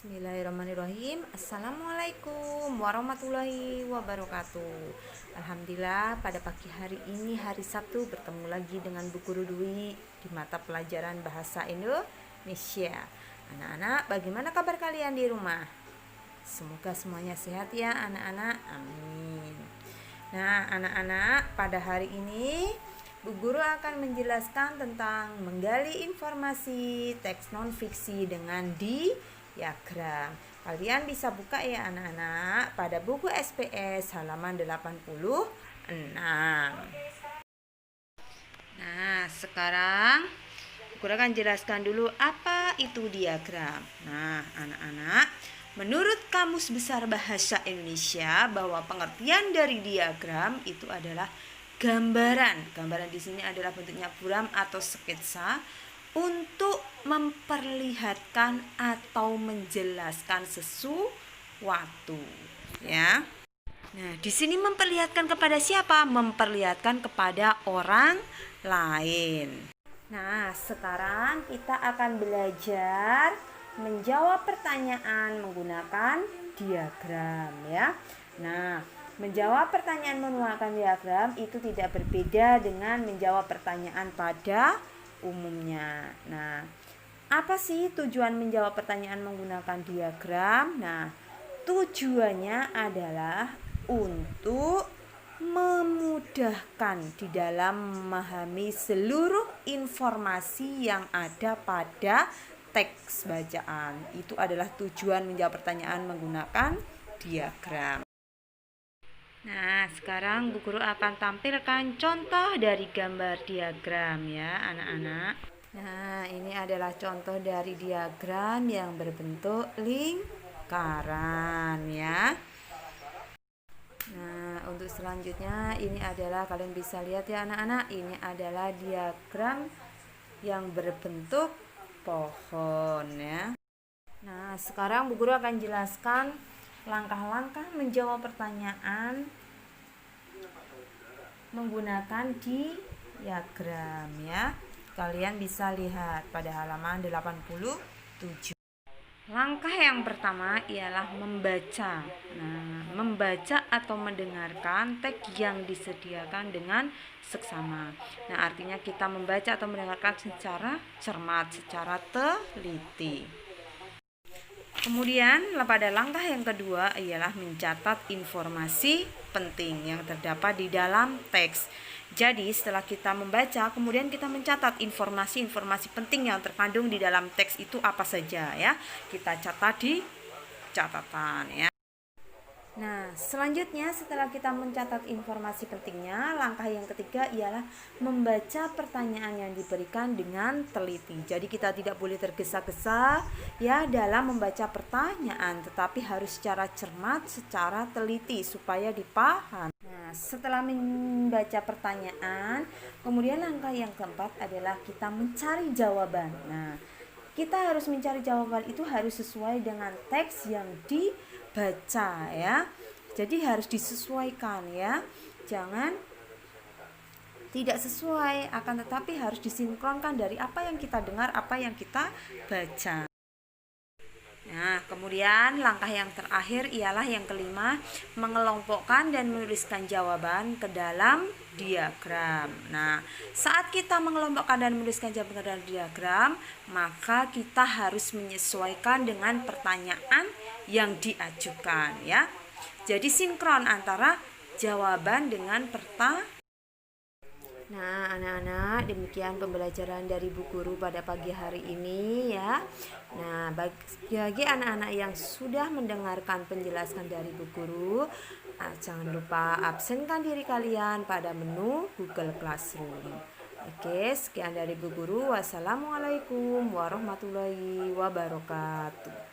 Bismillahirrahmanirrahim. Assalamualaikum warahmatullahi wabarakatuh. Alhamdulillah pada pagi hari ini, hari Sabtu, bertemu lagi dengan Bu Guru Dwi di mata pelajaran Bahasa Indonesia. Anak-anak, bagaimana kabar kalian di rumah? Semoga semuanya sehat ya anak-anak, amin. Nah anak-anak, pada hari ini Bu Guru akan menjelaskan tentang menggali informasi teks non-fiksi dengan diagram. Kalian bisa buka ya anak-anak pada buku SPS halaman 86. Nah, sekarang Bu Guru akan jelaskan dulu apa itu diagram. Nah, anak-anak, menurut Kamus Besar Bahasa Indonesia bahwa pengertian dari diagram itu adalah gambaran. Gambaran di sini adalah bentuknya buram atau sketsa untuk memperlihatkan atau menjelaskan sesuatu, ya. Nah, di sini memperlihatkan kepada siapa? Memperlihatkan kepada orang lain. Nah, sekarang kita akan belajar menjawab pertanyaan menggunakan diagram, ya. Nah, menjawab pertanyaan menggunakan diagram itu tidak berbeda dengan menjawab pertanyaan pada umumnya. Nah, apa sih tujuan menjawab pertanyaan menggunakan diagram? Nah, tujuannya adalah untuk memudahkan di dalam memahami seluruh informasi yang ada pada teks bacaan. Itu adalah tujuan menjawab pertanyaan menggunakan diagram. Nah, sekarang Bu Guru akan tampilkan contoh dari gambar diagram ya, anak-anak. Nah, ini adalah contoh dari diagram yang berbentuk lingkaran ya. Nah, untuk selanjutnya ini adalah, kalian bisa lihat ya anak-anak, ini adalah diagram yang berbentuk pohon ya. Nah, sekarang Bu Guru akan jelaskan langkah-langkah menjawab pertanyaan menggunakan diagram ya. Kalian bisa lihat pada halaman 87. Langkah yang pertama ialah membaca. Nah, membaca atau mendengarkan teks yang disediakan dengan seksama. Nah, artinya kita membaca atau mendengarkan secara cermat, secara teliti. Kemudian pada langkah yang kedua ialah mencatat informasi penting yang terdapat di dalam teks. Jadi setelah kita membaca, kemudian kita mencatat informasi-informasi penting yang terkandung di dalam teks itu apa saja ya. Kita catat di catatan ya. Nah, selanjutnya setelah kita mencatat informasi pentingnya, langkah yang ketiga ialah membaca pertanyaan yang diberikan dengan teliti. Jadi kita tidak boleh tergesa-gesa ya dalam membaca pertanyaan, tetapi harus secara cermat, secara teliti supaya dipahami. Nah, setelah membaca pertanyaan, kemudian langkah yang keempat adalah kita mencari jawaban. Nah, kita harus mencari jawaban itu harus sesuai dengan teks yang dibaca ya. Jadi harus disesuaikan ya. Jangan tidak sesuai, akan tetapi harus disinkronkan dari apa yang kita dengar, apa yang kita baca. Nah, kemudian langkah yang terakhir ialah yang kelima, mengelompokkan dan menuliskan jawaban ke dalam diagram. Nah, saat kita mengelompokkan dan menuliskan jawaban ke dalam diagram, maka kita harus menyesuaikan dengan pertanyaan yang diajukan ya. Jadi sinkron antara jawaban dengan pertanyaan. Nah, anak-anak, demikian pembelajaran dari Bu Guru pada pagi hari ini ya. Nah, bagi anak-anak yang sudah mendengarkan penjelasan dari Bu Guru, jangan lupa absenkan diri kalian pada menu Google Classroom. Oke, sekian dari Bu Guru. Wassalamualaikum warahmatullahi wabarakatuh.